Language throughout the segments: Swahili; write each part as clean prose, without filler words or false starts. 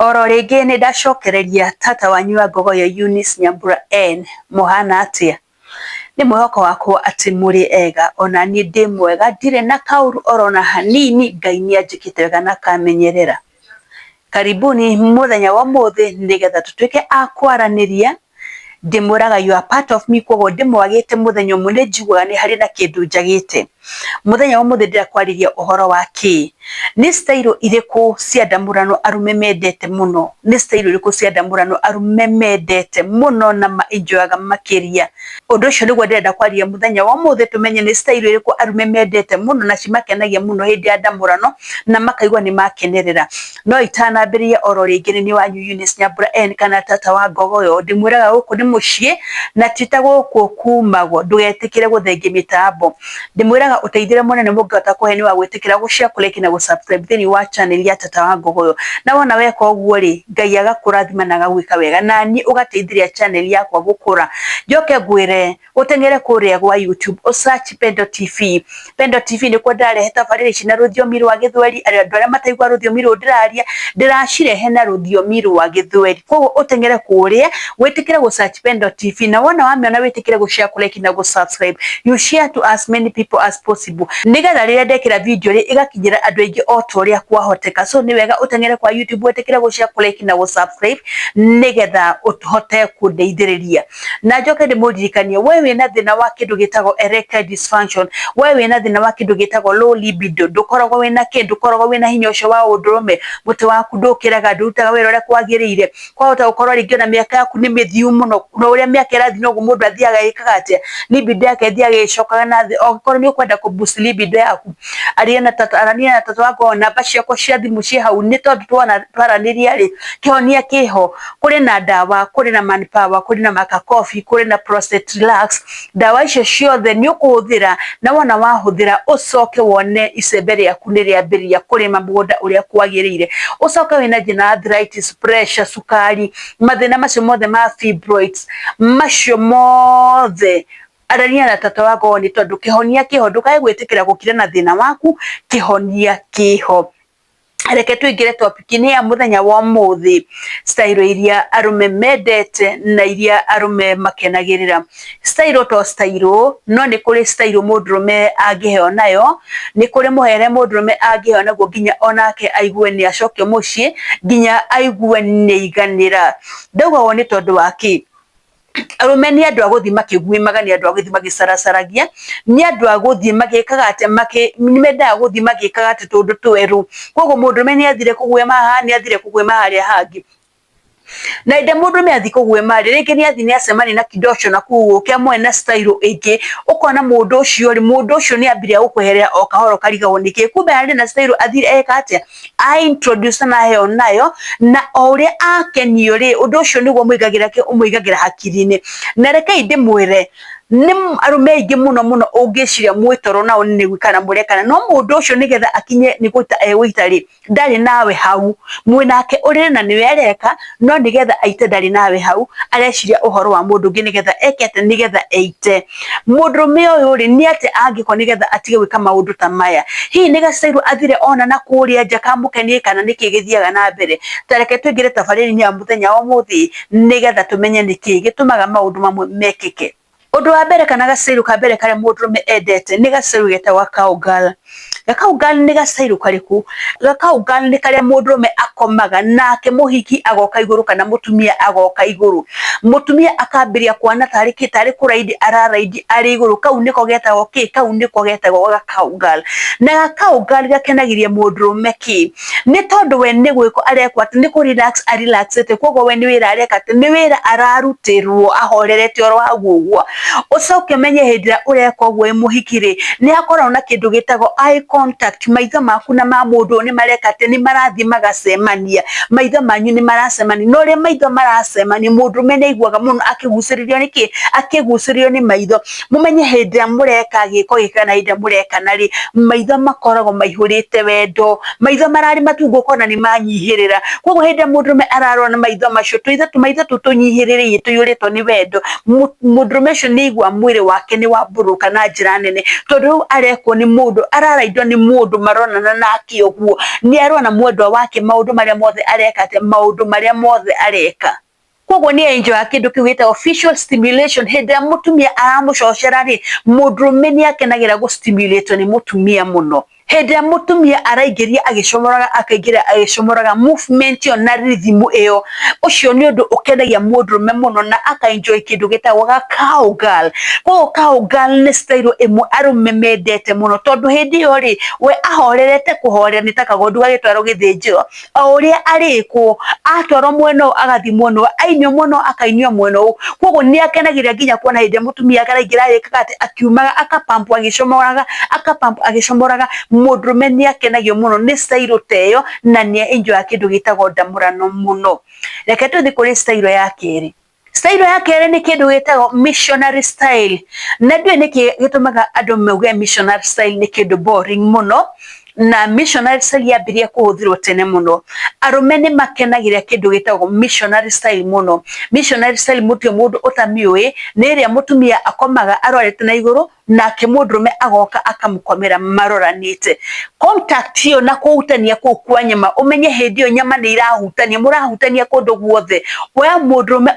Oro ringi ni ndacokereria tata wanyu wa Ngogoyo Eunice Nyambura N muhana atia ni mwihoko wakwa ati muri ega ona ni ndi mwega ndire na kauru orona hanini Ngai ni anjikite wega na kamenyerera. Karibuni muthenya wa muthi nigetha tutuike akwaraniria ndimuraga you are part of me kogo ndimwagite muthenya mune njiguaga ni hari na kindu njagite. Muthenya wa muthi ndirakwariria uhoro wa ki ni style iriku cia ndamurano arume mendete muno, ni style iriku cia ndamurano arume mendete muno na enjoyaga makiria. Undu ucio niguo ndirenda kwariria muthenya wa muthi tumenye ni style iriku arume mendete muno na cimakenagia muno hindi ya ndamurano na makaigua ni makenerera. No itanambiria oro ringi ni wanyu Eunice Nyambura N kana tata wa Ngogoyo ndimwiraga guku ni mucii na tita guku kumago ndugetikire guthengia mitambo. Ndimwiraga uteithire munene mungihota kuheni wa gwitikira gucia kuleki na subscribe thini wa channel ya tata wa Ngogoyo. Na wona weka uguo ri Ngai agakurathima na agagwika wega na ni ugateithiria channel yakwa gukura. Njoke ngwire utengere kuria gwa YouTube o search Pendo TV. Pendo TV ni kwa ndarehe tabarĩra ici na rũthiomi rwa Gĩthweri andu aria mataigua rũthiomi rũ ndĩraria ndĩracirehe na rũthiomi rwa Gĩthweri. Koguo utengere kuria witikire gu search Pendo TV na wona wamiona witikire gu share kuleki na gu subscribe. You share to as many people as possible. Nigetha riria ndekira video ri igakinyira andu aingi o toria kwahoteka. So ni wega utengere kwa YouTube witikire gu share kuleki na gu subscribe nigetha uhote kundeithiriria. Na njoke ndimuririkanie wewe na thina wa kindu gitagwo erectile dysfunction, wewe na thina wa kindu gitagwo low libido, ndukoragwo wina kindu koragwo wina hinya ucio wa undurume, muti waku ndukiraga ndutaga wira uria kwagiriire, kwahota gukorwo ringi na miaka yaku ni mithiu muno no uria miaka irathi no mundu athiaga ikaga atia libido yake athiaga icokaga na thi. Okorwo ni ukwenda ku boost libido yaku arania na tata wako namba ciakwa cia thimu ci hau ni tondu twaraniria ri kihonia kiho. Kuri na dawa, kuri na manpower, kuri na maka coffee, kuri na prostate relax. Dawa icio ciothe ni ukuhuthira na wona wahuthira ucoke wone icembe riaku ni riambiria kurima mugunda uria kwagiriire. Ucoke wina thina arthritis, pressure, sukari, mathina macio mothe ma fibroids macio mothe arania na tata wako ni tondu kihonia kiho ndukae gwitikira gukira na thina waku kihonia kiho. Reke tuingire topic ni ya muthenya wa muthi, style iria arume mendete na iria arume makenagirira. Style to style no ni kuri style mundurume angiheo nayo, ni kuri muhere mundurume angiheo naguo nginya onake aigue ni acoke mucii nginya aigue ni iganira. Ndauga woni tondu waki arume ni andu aguthi makiguimaga, ni andu aguthi magicaracaragia, ni andu aguthi magikaga ate ni mendaga guthi magikaga ate tundu tweru. Koguo mundurume ni athire kugwema haha ni athire kugwema haria hangi na inde mundurume athi kugwema ringi ni athi ni acemani na kidosho na kuukia mwena style ingi ukona mundu ucio ni ambiria gukweherera o kahoro karigawo niki kumbe ari na style athire eka atia a introduce na heo nayo na uria akenio ri undu ucio niguo muigagira ki umuigagira hakiri-ini. Na reke inde mwire ni arume ingi muno ungiciria mwitoro nao ni gwikana murekana no mundu ucio nigetha akinye ni guita witari ndari nawe hau mwinake uri na niwe areka no nigetha aite ndari nawe hau areciria uhoro wa mundu ngi nigetha ekete nigetha eite mundurume uyu ri ni ate angiko nigetha atige gwika maundu ta maya. Hii niga style athire ona na kuria nja kamukenie kana niki githiaga na mbere. Tareke tuingire tabariri ya muthenya wa muthi nigetha tumenye niki gitumaga maundu mamwe mekeke. Undu wa mbere kana gacairu ka mbere kare mundurume endete ni gacairu getagwo cowgirl. Cowgirl ni gacairu kariku. Cowgirl ni kare mundurume akomaga nake muhiki agoka iguru kana mutumia agoka iguru. Mutumia akambiria kwana tari kuraidi araraidi ari iguru. Kau niko getagwo ki? Kau niko getagwo cowgirl. Na cowgirl gakenagiria mundurume ki? Ni tondu we ni gwiko arekwa ati ni ku relax a relaxete kogo we ni wira areka ati ni wira ararutirwo ahorerete oro agugwa. Ucoke menye hindira ureka gwe muhikire ni akorwo na kindu gitagwo eye contact. Maitho maku na ma mundu ni mareka ati ni marathi magacemania, maitho manyu ni maracemania no ri maitho maracemania mundurume ni aiguaga muno akiguciririo niki akiguciririo ni maitho. Mumenye hindira mureka giko gikana hindira mureka nari maitho makoragwo maihurite wendo, maitho marari matungo kona ni manyihirira. Koguo hindira mundurume ararona maitho macio tumaitho tutunyihirire tuyuritwo ni wendo mundurume ni igua mwire wake ni waburuka na njira nene tondu arekwo ni mundu araraidwo nĩ mũndũ maronana nake ũguo, nĩ arona mwendwa wake maũndũ marĩa mothe areka, maũndũ marĩa mothe areka. Koguo nĩ enjoy kĩndũ kĩu gĩtagwo visual stimulation. Hĩndĩ ĩrĩa mũtumia aramũcocera rĩ, mũndũrũme nĩ akenagĩra gũ-stimulate nĩ mũtumia mũno. Hĩndĩ ĩrĩa mũtumia araingĩria agĩcomoraga akaingĩra agĩcomoraga, movement ĩyo na rhythm ĩyo, ũcio nĩ ũndũ ũkenagia mũndũrũme mũno na aka-enjoy kĩndũ gĩtagwo cowgirl. Koguo cowgirl nĩ style ĩmwe arũme mendete mũno, tondũ hĩndĩ ĩyo rĩ, we ahorerete kũhorera nĩ ta kagondu gagĩtwarwo gĩthĩnjĩro, o ũrĩa arĩkwo atwarwo mwena ũyũ agathiĩ mwena ũyũ, ainio mwena ũyũ akainio mwena ũyũ. Koguo nĩ akenagĩrĩra nginya kuona hĩndĩ ĩrĩa mũtumia araingĩra arĩkaga atĩ akiumaga akapampu agĩcomoraga, mũndũrũme nĩ akenagio mũno nĩ style ta ĩyo na nĩ enjoy kĩndũ gĩtagwo ndamũrano mũno. Reke tũthiĩ kũrĩ style ya kerĩ. Style ya kerĩ nĩ kĩndũ gĩtagwo missionary style, na ndĩũĩ nĩkĩ gĩtũmaga andũ mauge missionary style nĩ kĩndũ boring mũno, na missionary style yambirie kũhũthĩrwo tene mũno. Arũme nĩ makenagĩrĩra kĩndũ gĩtagwo missionary style mũno. Missionary style mũtwe mũndũ ũtamĩũĩ nĩ ĩrĩa mũtumia akomaga arorete na igũrũ, nake mũndũrũme agoka akamũkomera maroranĩte. Contact ĩyo na kũhutania kũu kwa nyama, ũmenye hĩndĩ ĩyo nyama nĩ irahutania, mũrahutania kũndũ guothe. We mũndũrũme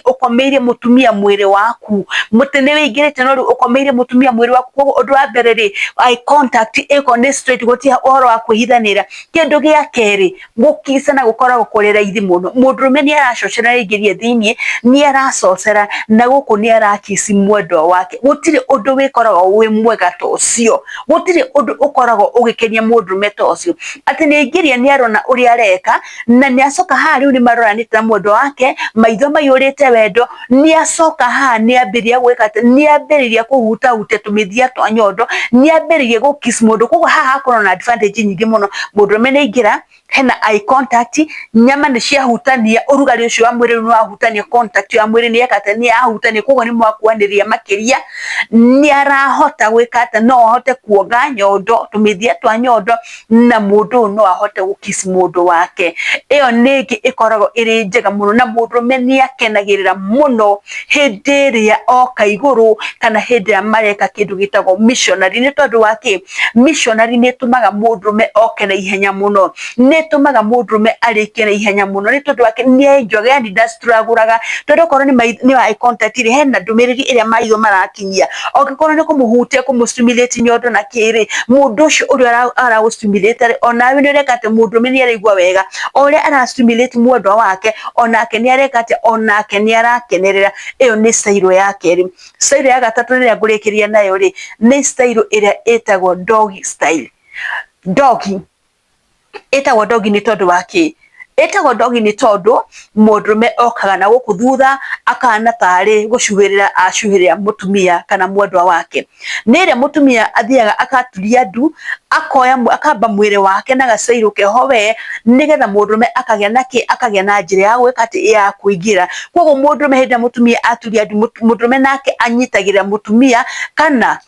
ũkomeirie mũtumia mwĩrĩ waku, mũtĩ nĩ wĩingĩrĩte no rĩu ũkomeirie mũtumia mwĩrĩ waku. Koguo ũndũ wa mbere rĩ, eye contact ĩko nĩ straight, gũtirĩ ũhoro wa kwĩhithanĩra. Kĩndũ gĩa kerĩ, gũkicana gũkoragwo kũrĩ raithi mũno. Mũndũrũme nĩ aracocera aingĩrie thĩiniĩ, nĩ aracocera na gũkũ nĩ arakici mwendwa wake. Gũtirĩ ũndũ wĩkoragwo wĩ mwega ta ũcio, gũtirĩ ũndũ ũkoragwo ũgĩkenia mũndũrũme ta ũcio, atĩ nĩ aingĩria nĩ arona ũrĩa areka na nĩ acoka haha rĩu nĩ maroranĩte na mwendwa wake, maitho maiyũrĩte wendo, nĩ acoka haha nĩ ambĩrĩria gwĩka atĩ, nĩ ambĩrĩria kũhutahutia tũmĩthia twa nyondo, nĩ ambĩrĩria gũ-kiss mũndũ. Koguo haha hakoragwo na advantage nyingĩ mũno. Mũndũrũme nĩ aingĩra, hena eye contact, nyama nĩ ciahutania, ũrugarĩ ũcio wa mwĩrĩ nĩ wahutania, contact ya mwĩrĩ nĩ eka atĩ nĩ yahutania, koguo nĩ mwakuanĩrĩria makĩria, nĩ arahota gwĩka atĩ no ahote kuonga nyondo, tũmĩthia twa nyondo, na mũndũ ũyũ no ahote gũ-kiss mũndũ wake. Ĩyo nĩngĩ ĩkoragwo ĩrĩ njega mũno na mũndũrũme nĩ akenagĩrĩra mũno hĩndĩ ĩrĩa oka igũrũ kana hĩndĩ ĩrĩa mareka kĩndũ gĩtagwo missionary. Nĩ tondũ wa kĩ? Missionary nĩ ĩtũmaga mũndũrũme oke na ihenya mũno, nĩ ĩtũmaga mũndũrũme arĩkie na ihenya mũno, nĩ tondũ wa kĩ? Nĩ enjoy, yani ndastruguraga, tondũ okorwo nĩ eye contact rĩ, hena ndũmĩrĩri ĩrĩa maitho marakinyia, angĩkorwo nĩ kũmũhutia kũmũ-stimulate nyondo na kĩrĩ, mũndũ ũcio ũrĩa aragũ-stimulate rĩ, onawe nĩ ũreka atĩ mũndũrũme nĩ araigua wega, o ũrĩa ara-stimulate mwendwa wake, onake nĩ areka atĩ, onake nĩ arakenerera. Ĩyo nĩ style ya kerĩ. Style ya gatatũ rĩrĩa ngũrĩkĩria nayo rĩ, nĩ style ĩrĩa ĩtagwo doggy style. Doggy ĩtagwo doggy nĩ tondũ wa kĩ? Ĩtagwo doggy nĩ tondũ mũndũrũme okaga na gũkũ thutha akahana tarĩ gũcuhĩrĩra acuhĩrĩra mũtumia kana mwendwa wake. Nĩ ĩrĩa mũtumia athiaga akaturia ndu, akamba mwĩrĩ wake na gacairũ keho we, nĩgetha mũndũrũme akagĩa na kĩ? Akagĩa na njĩra ya gwĩka atĩ, ya kũingĩra. Koguo mũndũrũme hĩndĩ ĩrĩa mũtumia aturia ndu, mũndũrũme nake anyitagĩrĩra mũtumia kana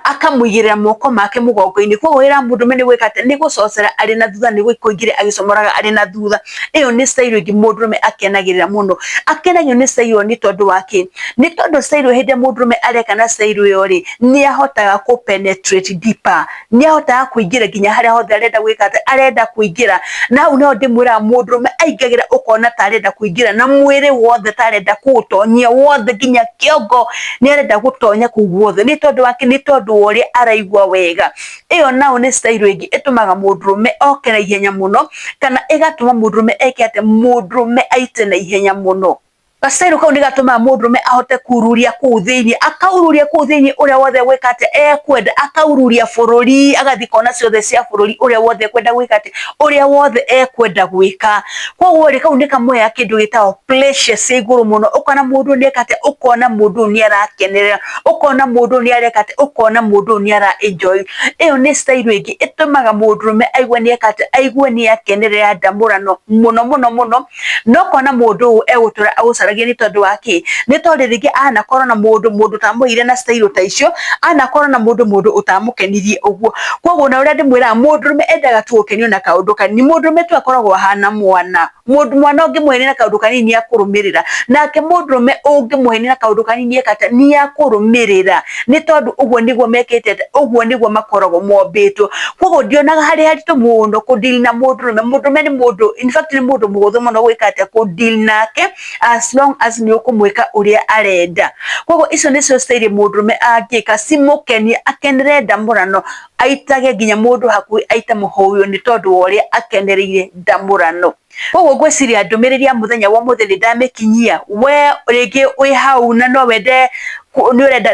akamũigĩrĩra moko make mũgongo-inĩ. Koguo wĩra wa mũndũrũme nĩ gwĩka atĩ, nĩ gũcocera arĩ na thutha, nĩ kũingĩria agĩcomoraga arĩ na thutha. Ĩyo nĩ style ĩngĩ mũndũrũme akenagĩrĩra mũno. Akenagio nĩ style ĩyo nĩ tondũ wa kĩ? Nĩ tondũ style ĩyo hĩndĩ ĩrĩa mũndũrũme areka na style ĩyo rĩ, nĩ ahotaga kũ-penetrate deeper, nĩ ahotaga kũingĩra nginya harĩa hothe arenda gwĩka atĩ, arenda kũingĩra. Na hau nĩho ndĩmwĩraga mũndũrũme aingagĩra ũkona ta arenda kũingĩra na mwĩrĩ wothe, ta arenda kũũtonyia wothe, nginya kĩongo nĩ arenda gũtonya kũu guothe. Nĩ tondũ wa kĩ? Nĩ tondũ wa ũrĩa araigua wega. Ĩyo nao nĩ style ĩngĩ ĩtũmaga mũndũrũme oke na ihenya mũno, kana ĩgatũma mũndũrũme eke atĩ, mũndũrũme aite na ihenya mũno. Gacairũ kau nĩ gatũmaga mũndũrũme ahote kururia kũu thĩiniĩ, akaururia kũu thĩiniĩ ũrĩa wothe gwĩka atĩ ekwenda, akaururia bũrũri, agathiĩ kona ciothe cia bũrũri ũrĩa wothe ekwenda gwĩka atĩ, ũrĩa wothe ekwenda gwĩka. Koguo rĩ, kau nĩ kamwe ya kĩndũ gĩtagwo pleasure cia igũrũ mũno. Ũkona mũndũ nĩ eka atĩ, ũkona mũndũ nĩ arakenerera, ũkona mũndũ nĩ areka atĩ, ũkona mũndũ nĩ ara enjoy. Ĩyo nĩ style ĩngĩ ĩtũmaga mũndũrũme aigue nĩ eka atĩ, aigue nĩ akenerera ndamũrano mũno mũno mũno, no kona mũndũ ũyũ egũtũra agũcaragia. Nĩ tondũ wa kĩ? Nĩ tondũ rĩngĩ anakorwo na mũndũ ũtamũire na style ta icio, anakorwo na mũndũ ũtamũkenirie ũguo. Koguo na ũrĩa ndĩmwĩraga, mũndũrũme endaga tu gũkenio na kaũndũ kanini. Mũndũrũme tu akoragwo ahana mwana, mundu mwana ungimuhenera kaundu kanini ni akurumirira nake mundurume ungimuhenera kaundu kanini ekata ni akurumirira ni tondu uguo niguo mekete uguo niguo makoragwo mombitwo koguo ndionaga hari haritu muno ku deal na mundurume ni mundu in fact ni mundu muguthu muno gwikate ku deal nake as long as ni ukumwika uria arenda koguo icio nicio style mundurume angika simukeni akenere ndamurano aitage nginya mundu hakui aita muhoyo ni tondu uria akenereire ndamurano koguo gwiciria ndumiriria muthenya wa muthenya ndamekinyia we rigi wi hau na no wende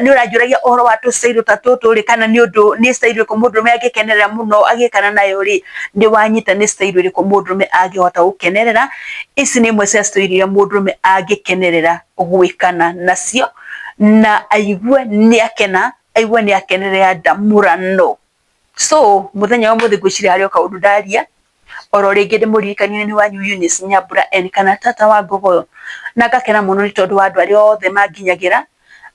ni urajuragia ohoro wa tucairu tatutu ri kana ni undu ni style ko mundurume agikenerera muno agikana nayo ri ndi wanyita ni style ri ko mundurume agihota gukenerera ici ni imwe cia style ya mundurume agikenerera gwikana nacio na aigue ni akena aigue ni akenerera ndamurano so muthenya wa muthenya gwiciria hari kaundu ndaria oro ringi ndimuririkanie ni wanyu Eunice Nyambura N kana tata wa Ngogoyo na ngakena muno ni tondu wa andu aria othe manginyagira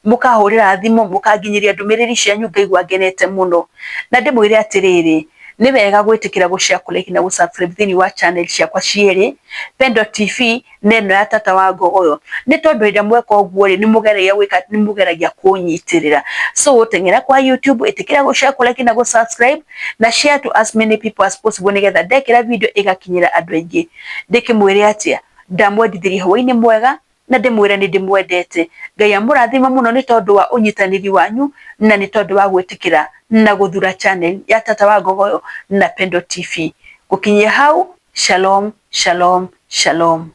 mukahurira thimu mukanginyiria ndumiriri cianyu ngaigua ngenete muno na ndimwire atiriri ni wega gwitikira gushare like na gusubscribe thini wa channel ciakwa cieri Pendo TV neno ya tata wa Ngogoyo ni tondu ira mweka uguo ri ni mugeragia gwika ni mugeragia kunyitirira so tengera kwa YouTube itikira gushare like na gusubscribe na share to as many people as possible nigetha ndekira video igakinyira andu aingi ndikimwire atia ndamwendithirie hwaini mwega na ndimwira ni ndimwendete Ngai amurathima muno ni tondu wa unyitaniri wanyu na ni tondu wa gwitikira na guthura channel ya tata wa Ngogoyo na Pendo TV gukinyia hau shalom shalom shalom.